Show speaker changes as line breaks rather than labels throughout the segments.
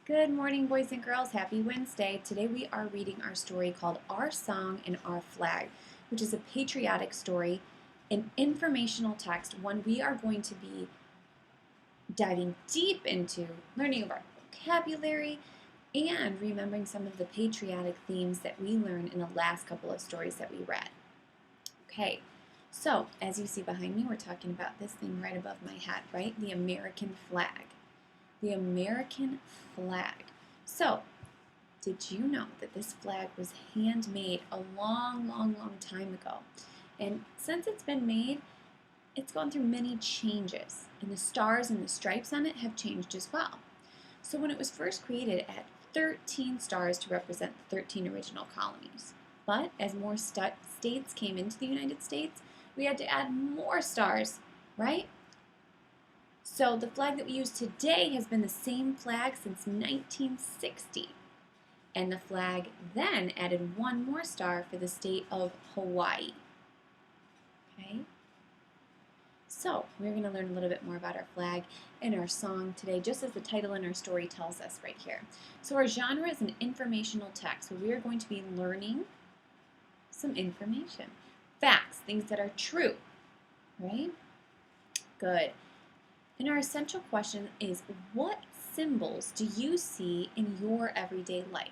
Good morning, boys and girls. Happy Wednesday. Today we are reading our story called Our Song and Our Flag, which is a patriotic story, an informational text, one we are going to be diving deep into, learning about vocabulary, and remembering some of the patriotic themes that we learned in the last couple of stories that we read. Okay, so as you see behind me, we're talking about this thing right above my head, right? The American flag. The American flag. So, did you know that this flag was handmade a long time ago? And since it's been made, it's gone through many changes, and the stars and the stripes on it have changed as well. So when it was first created, it had 13 stars to represent the 13 original colonies. But as more states came into the United States, we had to add more stars, right? So the flag that we use today has been the same flag since 1960. And the flag then added one more star for the state of Hawaii. Okay? So we're going to learn a little bit more about our flag and our song today, just as the title in our story tells us right here. So our genre is an informational text, where we are going to be learning some information. Facts, things that are true, right? Good. And our essential question is, what symbols do you see in your everyday life?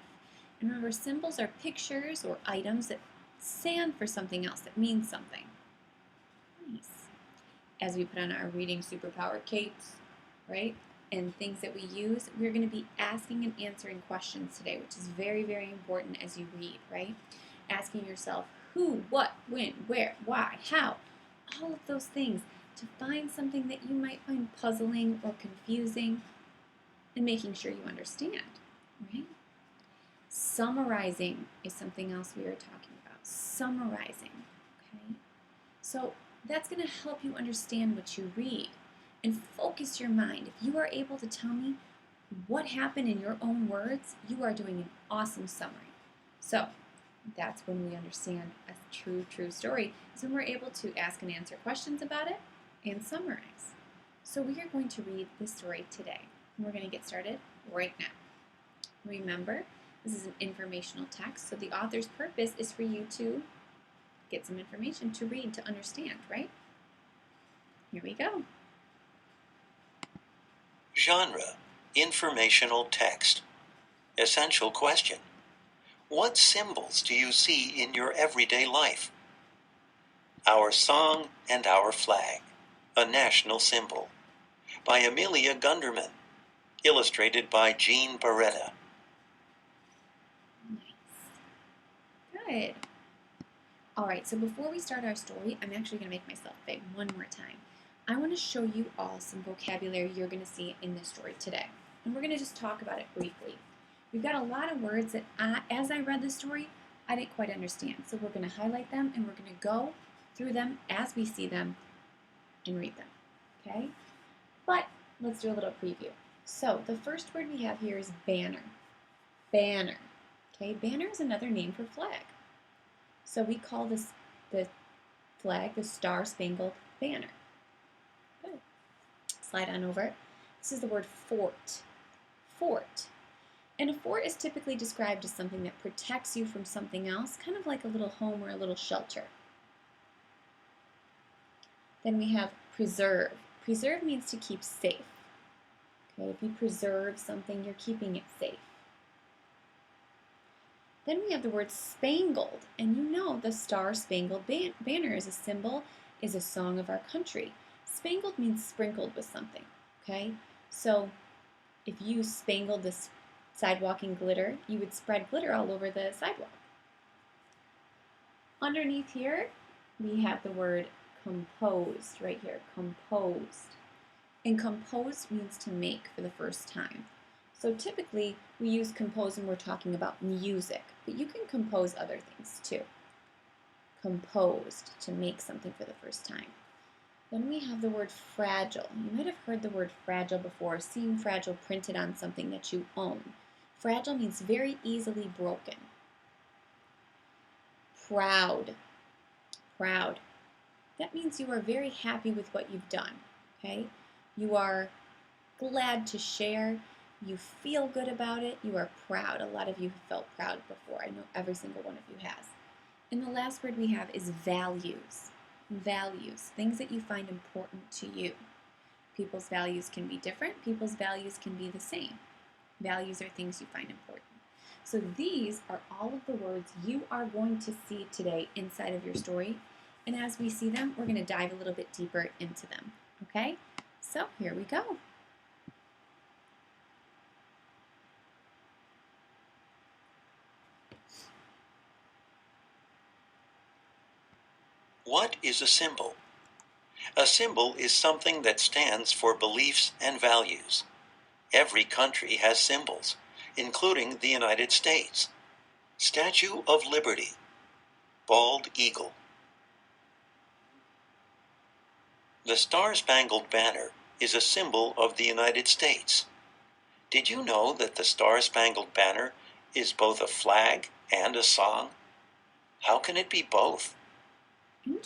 And remember, symbols are pictures or items that stand for something else, that means something. Nice. As we put on our reading superpower capes, right, and things that we use, we're going to be asking and answering questions today, which is very important as you read, right? Asking yourself who, what, when, where, why, how, all of those things, to find something that you might find puzzling or confusing, and making sure you understand, right? Summarizing is something else we are talking about. Summarizing, okay? So that's going to help you understand what you read and focus your mind. If you are able to tell me what happened in your own words, you are doing an awesome summary. So that's when we understand a true story, is when we're able to ask and answer questions about it and summarize. So we are going to read this story today. We're going to get started right now. Remember, this is an informational text, so the author's purpose is for you to get some information to read, to understand, right? Here we go.
Genre: informational text. Essential question: what symbols do you see in your everyday life? Our Song and Our Flag, a National Symbol, by Amelia Gunderman, illustrated by Jean Barretta.
Nice. Good. All right, so before we start our story, I'm actually going to make myself big one more time. I want to show you all some vocabulary you're going to see in this story today. And we're going to just talk about it briefly. We've got a lot of words that, as I read the story, I didn't quite understand. So we're going to highlight them, and we're going to go through them as we see them and read them, okay? But let's do a little preview. So the first word we have here is banner. Banner, okay? Banner is another name for flag. So we call the flag the Star-Spangled Banner. Good. Slide on over. This is the word fort. Fort. And a fort is typically described as something that protects you from something else, kind of like a little home or a little shelter. Then we have preserve. Preserve means to keep safe. Okay, if you preserve something, you're keeping it safe. Then we have the word spangled, and you know the Star-Spangled Banner is a symbol, is a song of our country. Spangled means sprinkled with something, okay? So if you spangled this sidewalk in glitter, you would spread glitter all over the sidewalk. Underneath here, we have the word composed right here, composed. And compose means to make for the first time. So typically, we use compose when we're talking about music, but you can compose other things too. Composed, to make something for the first time. Then we have the word fragile. You might have heard the word fragile before, seen fragile printed on something that you own. Fragile means very easily broken. Proud. Proud. That means you are very happy with what you've done, okay? You are glad to share. You feel good about it. You are proud. A lot of you have felt proud before. I know every single one of you has. And the last word we have is values. Values, things that you find important to you. People's values can be different. People's values can be the same. Values are things you find important. So these are all of the words you are going to see today inside of your story. And as we see them, we're going to dive a little bit deeper into them. Okay? So here we go.
What is a symbol? A symbol is something that stands for beliefs and values. Every country has symbols, including the United States. Statue of Liberty, bald eagle. The Star-Spangled Banner is a symbol of the United States. Did you know that the Star-Spangled Banner is both a flag and a song? How can it be both?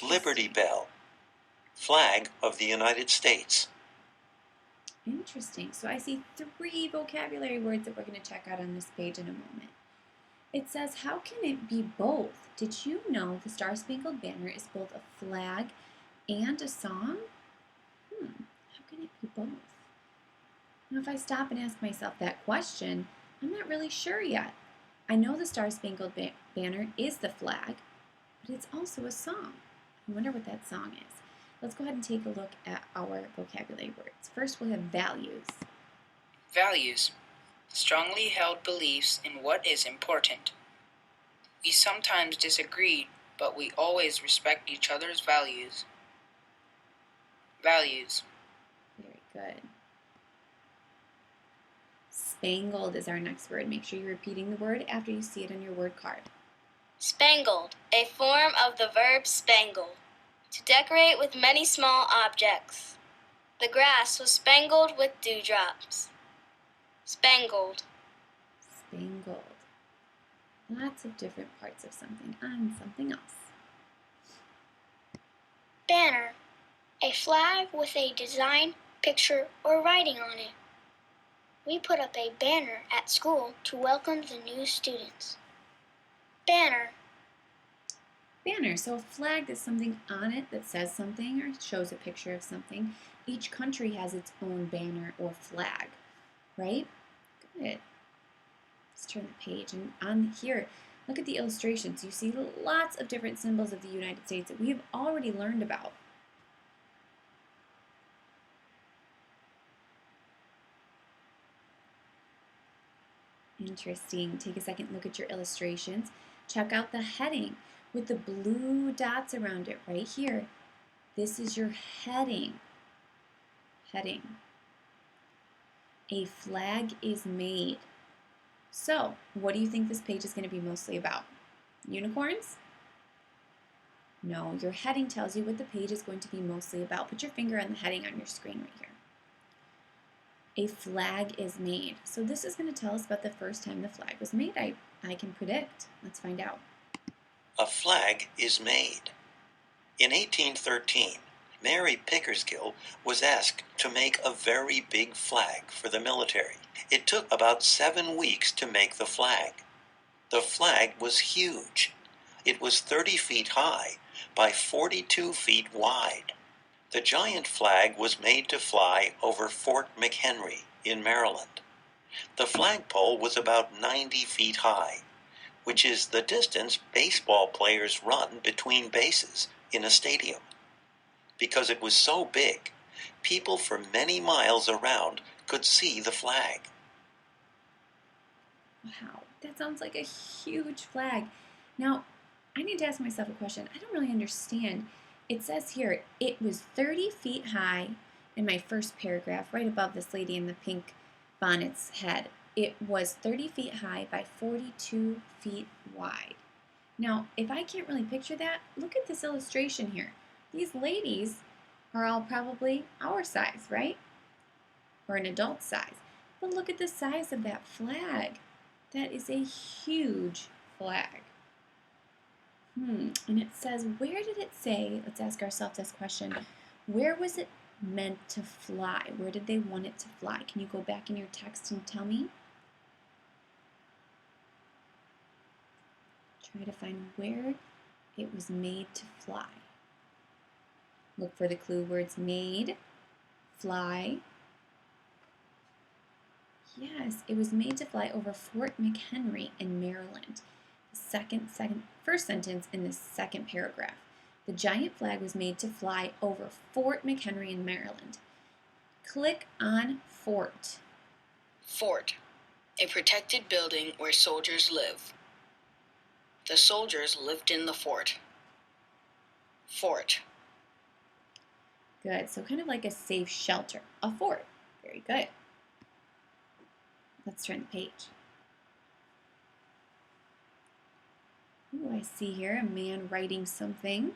Liberty Bell, flag of the United States.
Interesting. So I see 3 vocabulary words that we're going to check out on this page in a moment. It says, how can it be both? Did you know the Star-Spangled Banner is both a flag and a song? How can it be both? Now, if I stop and ask myself that question, I'm not really sure yet. I know the Star-Spangled Banner is the flag, but it's also a song. I wonder what that song is. Let's go ahead and take a look at our vocabulary words. First, we'll have values.
Values. Strongly held beliefs in what is important. We sometimes disagree, but we always respect each other's values. Values.
Very good. Spangled is our next word. Make sure you're repeating the word after you see it on your word card.
Spangled, a form of the verb spangle, to decorate with many small objects. The grass was spangled with dewdrops. Spangled.
Spangled. Lots of different parts of something on something else.
Banner, a flag with a design, picture, or writing on it. We put up a banner at school to welcome the new students. Banner.
Banner, so a flag that's something on it that says something or shows a picture of something. Each country has its own banner or flag, right? Good. Let's turn the page, and on here, look at the illustrations. You see lots of different symbols of the United States that we have already learned about. Interesting. Take a second, look at your illustrations. Check out the heading with the blue dots around it right here. This is your heading. Heading. A flag is made. So, what do you think this page is going to be mostly about? Unicorns? No, your heading tells you what the page is going to be mostly about. Put your finger on the heading on your screen right here. A flag is made. So this is going to tell us about the first time the flag was made. I can predict. Let's find out.
A flag is made. In 1813, Mary Pickersgill was asked to make a very big flag for the military. It took about 7 weeks to make the flag. The flag was huge. It was 30 feet high by 42 feet wide. The giant flag was made to fly over Fort McHenry in Maryland. The flagpole was about 90 feet high, which is the distance baseball players run between bases in a stadium. Because it was so big, people for many miles around could see the flag.
Wow, that sounds like a huge flag. Now, I need to ask myself a question. I don't really understand. It says here, it was 30 feet high in my first paragraph, right above this lady in the pink bonnet's head. It was 30 feet high by 42 feet wide. Now, if I can't really picture that, look at this illustration here. These ladies are all probably our size, right? Or an adult size. But look at the size of that flag. That is a huge flag. And it says, where did it say, let's ask ourselves this question, where was it meant to fly? Where did they want it to fly? Can you go back in your text and tell me? Try to find where it was made to fly. Look for the clue words made, fly. Yes, it was made to fly over Fort McHenry in Maryland. First sentence in the second paragraph. The giant flag was made to fly over Fort McHenry in Maryland. Click on fort.
Fort, a protected building where soldiers live. The soldiers lived in the fort. Fort.
Good, so kind of like a safe shelter, a fort. Very good. Let's turn the page. Ooh, I see here a man writing something,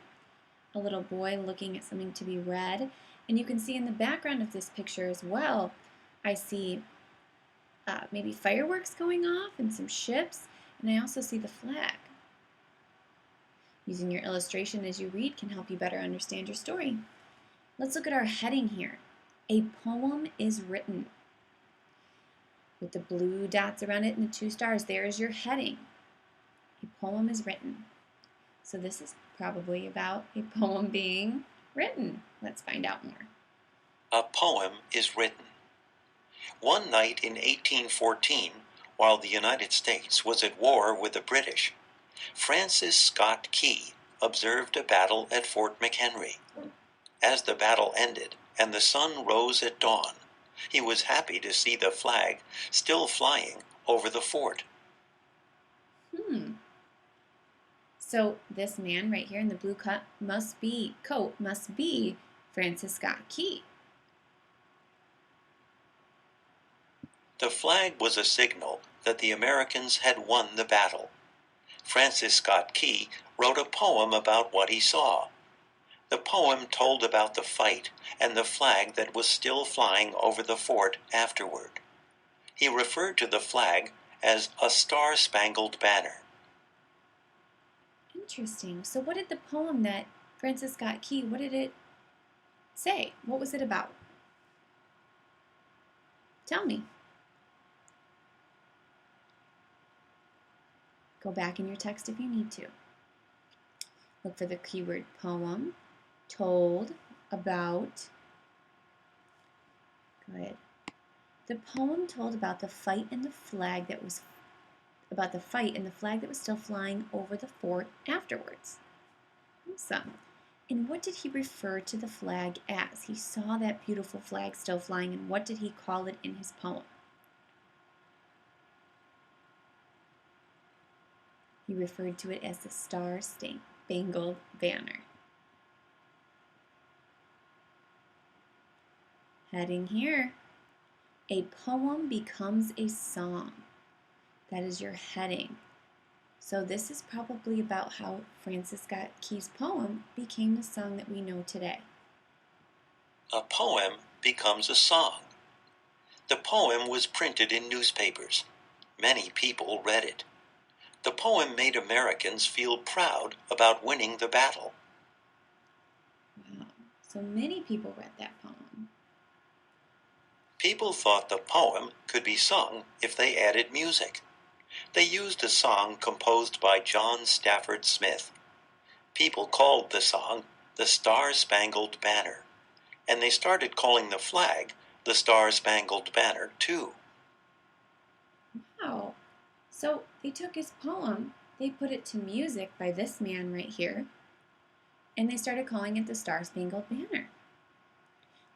a little boy looking at something to be read, and you can see in the background of this picture as well, I see maybe fireworks going off and some ships, and I also see the flag. Using your illustration as you read can help you better understand your story. Let's look at our heading here. A poem is written. With the blue dots around it and the 2 stars, there is your heading. A poem is written. So this is probably about a poem being written. Let's find out more.
A poem is written. One night in 1814, while the United States was at war with the British, Francis Scott Key observed a battle at Fort McHenry. As the battle ended and the sun rose at dawn, he was happy to see the flag still flying over the fort.
So this man right here in the blue coat must be Francis Scott Key.
The flag was a signal that the Americans had won the battle. Francis Scott Key wrote a poem about what he saw. The poem told about the fight and the flag that was still flying over the fort afterward. He referred to the flag as a star-spangled banner.
Interesting. So what did the poem that Francis Scott Key, what did it say? What was it about? Tell me. Go back in your text if you need to. Look for the keyword poem, told, about. Good. The poem told about the fight and the flag that was still flying over the fort afterwards. Awesome. And what did he refer to the flag as? He saw that beautiful flag still flying, and what did he call it in his poem? He referred to it as the Star-Spangled Banner. Heading here, a poem becomes a song. That is your heading. So this is probably about how Francis Scott Key's poem became the song that we know today.
A poem becomes a song. The poem was printed in newspapers. Many people read it. The poem made Americans feel proud about winning the battle.
Wow. So many people read that poem.
People thought the poem could be sung if they added music. They used a song composed by John Stafford Smith. People called the song the Star-Spangled Banner, and they started calling the flag the Star-Spangled Banner too.
Wow. So they took his poem, they put it to music by this man right here, and they started calling it the Star-Spangled Banner.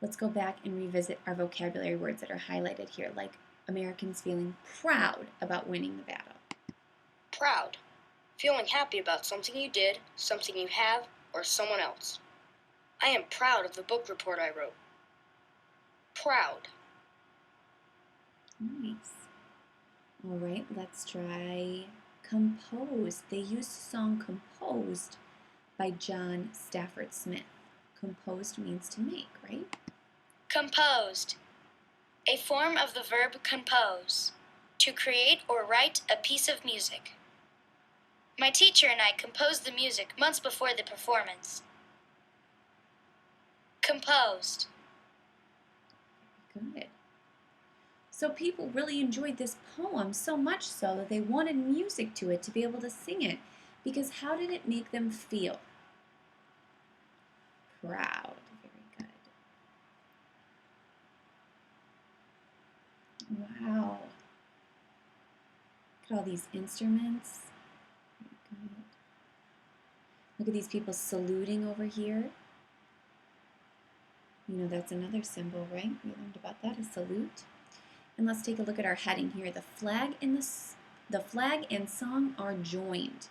Let's go back and revisit our vocabulary words that are highlighted here, like Americans feeling proud about winning the battle.
Proud. Feeling happy about something you did, something you have, or someone else. I am proud of the book report I wrote. Proud.
Nice. All right, let's try composed. They used a song composed by John Stafford Smith. Composed means to make, right?
Composed. A form of the verb compose. To create or write a piece of music. My teacher and I composed the music months before the performance. Composed.
Good. So people really enjoyed this poem, so much so that they wanted music to it to be able to sing it. Because how did it make them feel? Proud. Very good. Wow. Look at all these instruments. Very good. Look at these people saluting over here. You know, that's another symbol, right? We learned about that, a salute. And let's take a look at our heading here. The flag and song are joined.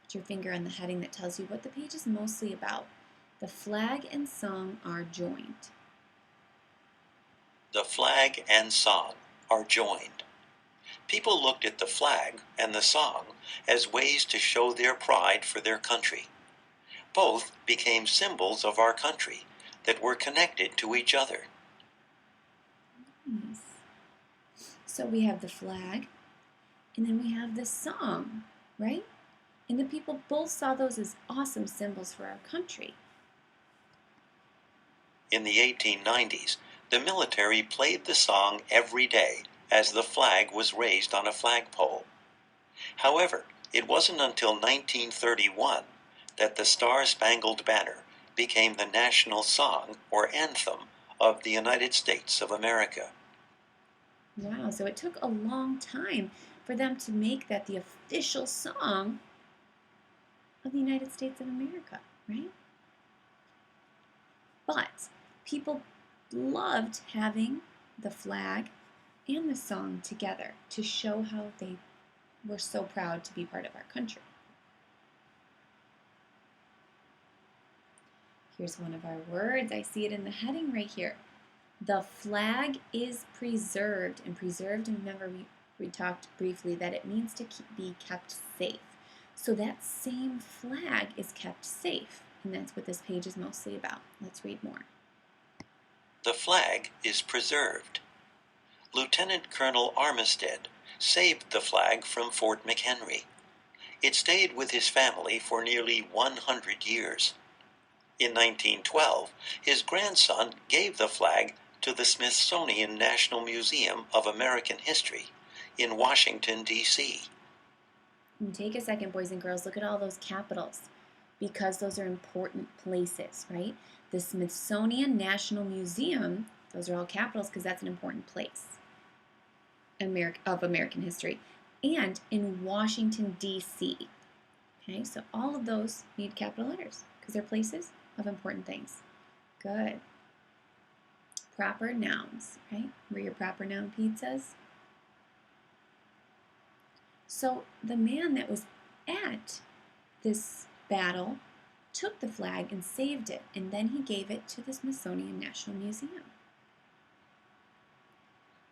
Put your finger on the heading that tells you what the page is mostly about. The flag and song are joined.
The flag and song are joined. People looked at the flag and the song as ways to show their pride for their country. Both became symbols of our country that were connected to each other.
Nice. So we have the flag, and then we have the song, right? And the people both saw those as awesome symbols for our country.
In the 1890s, the military played the song every day as the flag was raised on a flagpole. However, it wasn't until 1931 that the Star-Spangled Banner became the national song or anthem of the United States of America.
Wow, so it took a long time for them to make that the official song of the United States of America, right? But people loved having the flag and the song together to show how they were so proud to be part of our country. Here's one of our words. I see it in the heading right here. The flag is preserved. And preserved, remember we talked briefly that it means to be kept safe. So that same flag is kept safe. And that's what this page is mostly about. Let's read more.
The flag is preserved. Lieutenant Colonel Armistead saved the flag from Fort McHenry. It stayed with his family for nearly 100 years. In 1912, his grandson gave the flag to the Smithsonian National Museum of American History in Washington, D.C.
And take a second, boys and girls, look at all those capitals, because those are important places, right? The Smithsonian National Museum, those are all capitals because that's an important place of American history, and in Washington, D.C. Okay, so all of those need capital letters because they're places of important things. Good. Proper nouns, right? Were your proper noun pizzas? So the man that was at this battle took the flag and saved it, and then he gave it to the Smithsonian National Museum.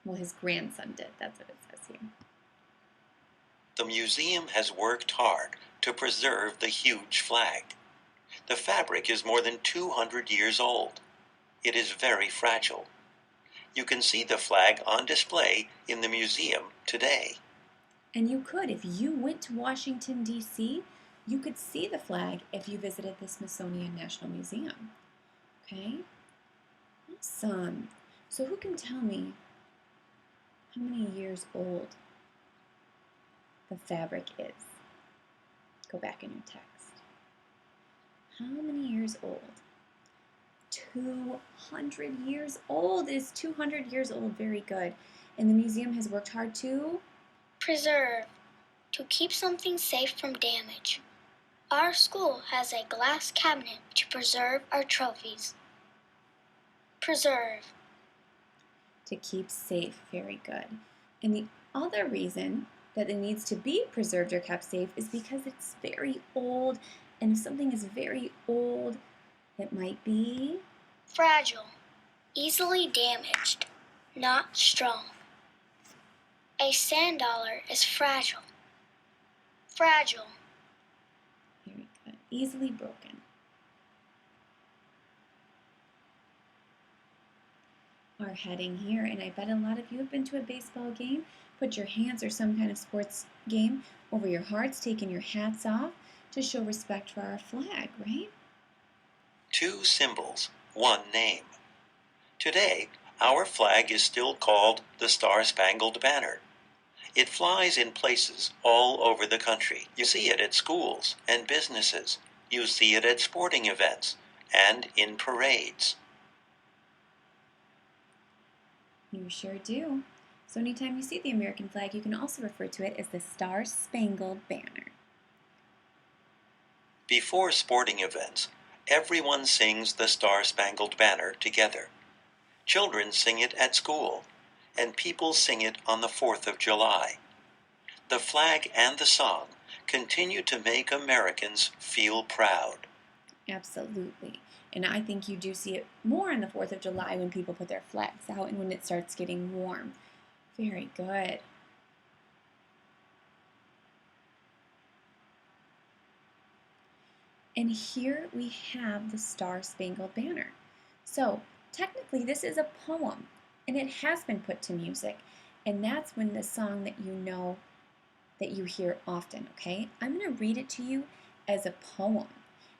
Well, his grandson did. That's what it says here.
The museum has worked hard to preserve the huge flag. The fabric is more than 200 years old. It is very fragile. You can see the flag on display in the museum today.
And you could, if you went to Washington, D.C., you could see the flag if you visited the Smithsonian National Museum. Okay? Awesome. So who can tell me how many years old the fabric is? Go back in your text. How many years old? 200 years old. It is 200 years old. Very good. And the museum has worked hard to
Preserve. To keep something safe from damage. Our school has a glass cabinet to preserve our trophies. Preserve.
To keep safe. Very good. And the other reason that it needs to be preserved or kept safe is because it's very old. And if something is very old, it might be
Fragile. Easily damaged. Not strong. A sand dollar is fragile. Fragile.
very good. Easily broken. Our heading here, and I bet a lot of you have been to a baseball game. Put your hands or some kind of sports game over your hearts, taking your hats off to show respect for our flag, right?
2 symbols, 1 name. Today, Our flag is still called the Star-Spangled Banner. It flies in places all over the country. You see it at schools and businesses. You see it at sporting events and in parades.
You sure do. So anytime you see the American flag, you can also refer to it as the Star-Spangled Banner.
Before sporting events, everyone sings the Star-Spangled Banner together. Children sing it at school, and people sing it on the 4th of July. The flag and the song continue to make Americans feel proud.
Absolutely. And I think you do see it more on the 4th of July when people put their flags out and when it starts getting warm. Very good. And here we have the Star-Spangled Banner. So technically this is a poem and it has been put to music, and that's when the song that you know that you hear often, okay? I'm going to read it to you as a poem,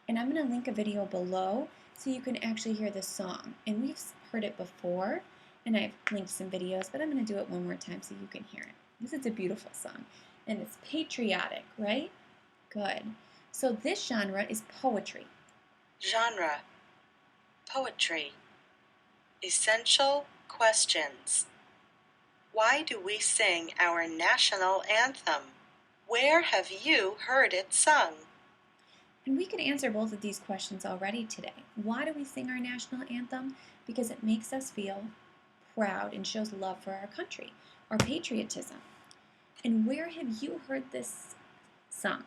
and I'm going to link a video below so you can actually hear the song. And we've heard it before, and I've linked some videos, but I'm going to do it one more time so you can hear it. This is a beautiful song, and it's patriotic, right? Good. So this genre is poetry.
Genre: poetry. Essential questions. Why do we sing our national anthem? Where have you heard it sung?
And we could answer both of these questions already today. Why do we sing our national anthem? Because it makes us feel proud and shows love for our country, our patriotism. And where have you heard this sung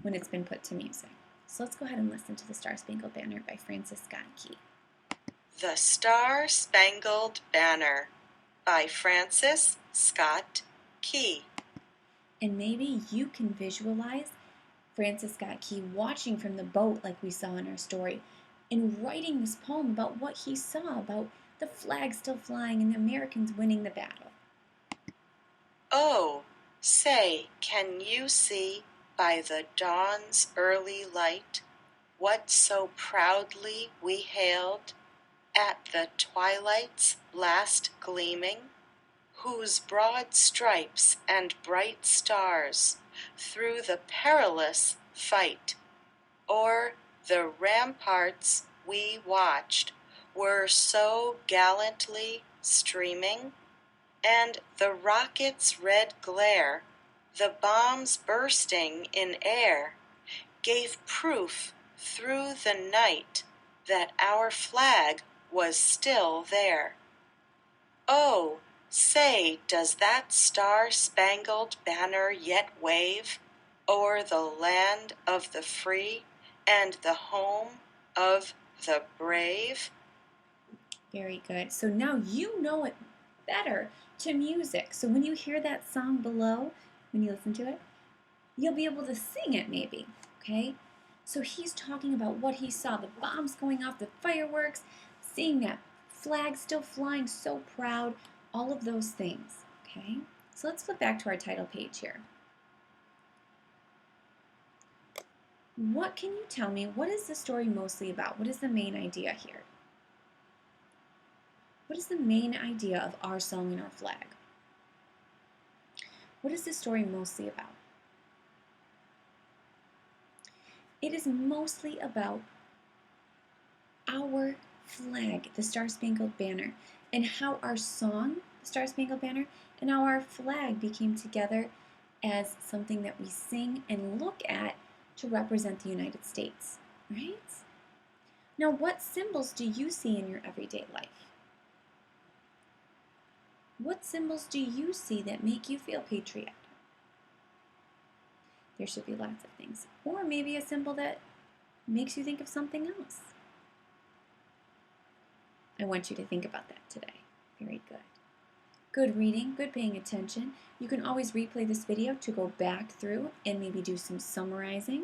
when it's been put to music? So let's go ahead and listen to the Star-Spangled Banner by Francis Scott Key.
The Star-Spangled Banner by Francis Scott Key.
And maybe you can visualize Francis Scott Key watching from the boat like we saw in our story and writing this poem about what he saw, about the flag still flying and the Americans winning the battle.
Oh, say, can you see by the dawn's early light what so proudly we hailed at the twilight's last gleaming, whose broad stripes and bright stars through the perilous fight o'er the ramparts we watched were so gallantly streaming, and the rocket's red glare, the bombs bursting in air, gave proof through the night that our flag was still there. Oh, say, does that star-spangled banner yet wave o'er the land of the free and the home of the brave?
Very good. So now you know it better to music. So when you hear that song below, when you listen to it, you'll be able to sing it maybe, okay? So he's talking about what he saw, the bombs going off, the fireworks, seeing that flag still flying, so proud, all of those things, okay? So let's flip back to our title page here. What can you tell me, what is the story mostly about? What is the main idea here? What is the main idea of our song and our flag? What is this story mostly about? It is mostly about our flag, the Star-Spangled Banner, and how our song, the Star-Spangled Banner, and how our flag became together as something that we sing and look at to represent the United States, right? Now, what symbols do you see in your everyday life? What symbols do you see that make you feel patriotic? There should be lots of things. Or maybe a symbol that makes you think of something else. I want you to think about that today. Very good. Good reading, good paying attention. You can always replay this video to go back through and maybe do some summarizing.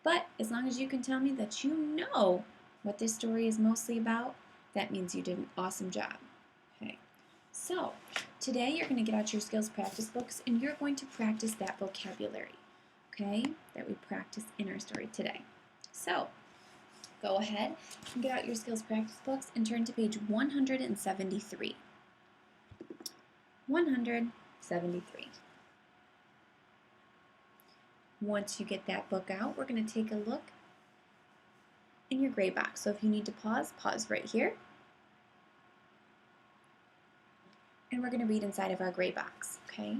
But as long as you can tell me that you know what this story is mostly about, that means you did an awesome job. Okay. So today you're going to get out your skills practice books and you're going to practice that vocabulary, okay, that we practiced in our story today. So go go ahead and get out your skills practice books and turn to page 173. 173. Once you get that book out, we're going to take a look in your gray box. So if you need to pause, pause right here. And we're going to read inside of our gray box, okay?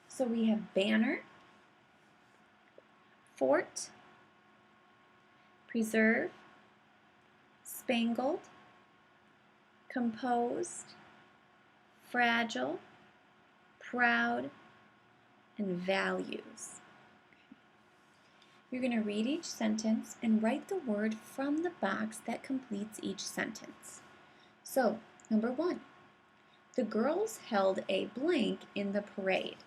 So we have banner, fort, preserve, spangled, composed, fragile, proud, and values. You're going to read each sentence and write the word from the box that completes each sentence. So, number 1, the girls held a blank in the parade.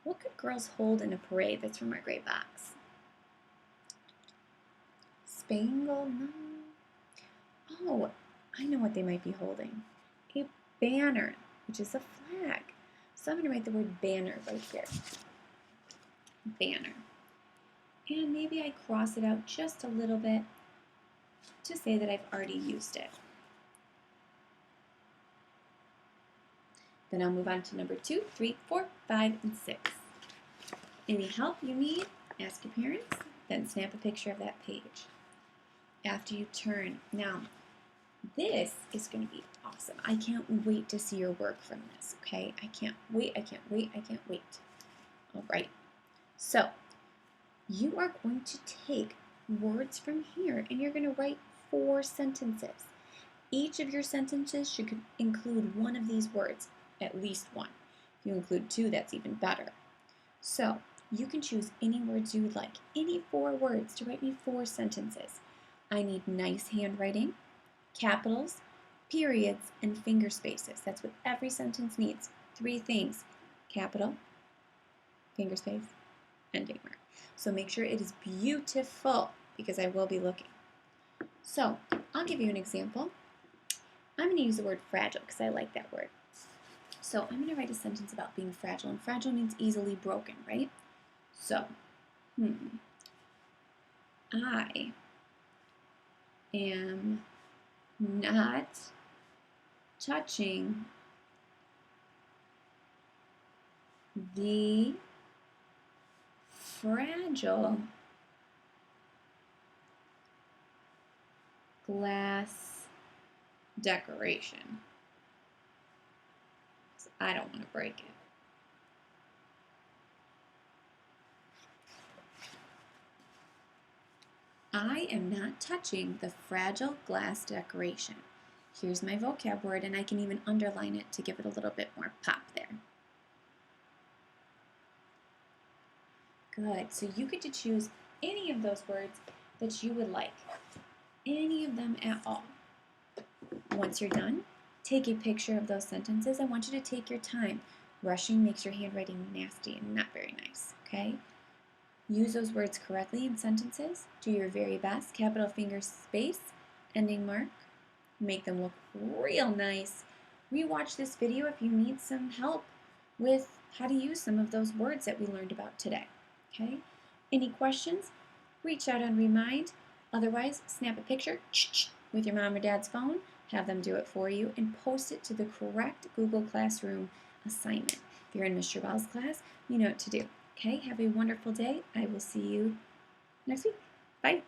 What could girls hold in a parade that's from our gray box? Spangled, no. Oh, I know what they might be holding. A banner, which is a flag. So I'm going to write the word banner right here. Banner. And maybe I cross it out just a little bit to say that I've already used it. Then I'll move on to number 2, 3, 4, 5, and 6. Any help you need, ask your parents, then snap a picture of that page. After you turn, now this is going to be awesome. I can't wait to see your work from this, okay? I can't wait, I can't wait, I can't wait. All right, so you are going to take words from here and you're going to write 4 sentences. Each of your sentences should include one of these words, at least one. If you include 2, that's even better. So you can choose any words you would like, any 4 words to write me 4 sentences. I need nice handwriting, capitals, periods, and finger spaces. That's what every sentence needs. 3 things: capital, finger space, ending mark. So make sure it is beautiful because I will be looking. So I'll give you an example. I'm going to use the word fragile because I like that word. So I'm going to write a sentence about being fragile, and fragile means easily broken, right? So, I am not touching the fragile glass decoration. So I don't want to break it. I am not touching the fragile glass decoration. Here's my vocab word, and I can even underline it to give it a little bit more pop there. Good, so you get to choose any of those words that you would like. Any of them at all. Once you're done, take a picture of those sentences. I want you to take your time. Rushing makes your handwriting nasty and not very nice, okay? Use those words correctly in sentences. Do your very best. Capital, finger space, ending mark. Make them look real nice. Rewatch this video if you need some help with how to use some of those words that we learned about today. Okay? Any questions? Reach out on Remind. Otherwise, snap a picture with your mom or dad's phone, have them do it for you, and post it to the correct Google Classroom assignment. If you're in Mr. Bell's class, you know what to do. Okay, have a wonderful day. I will see you next week. Bye.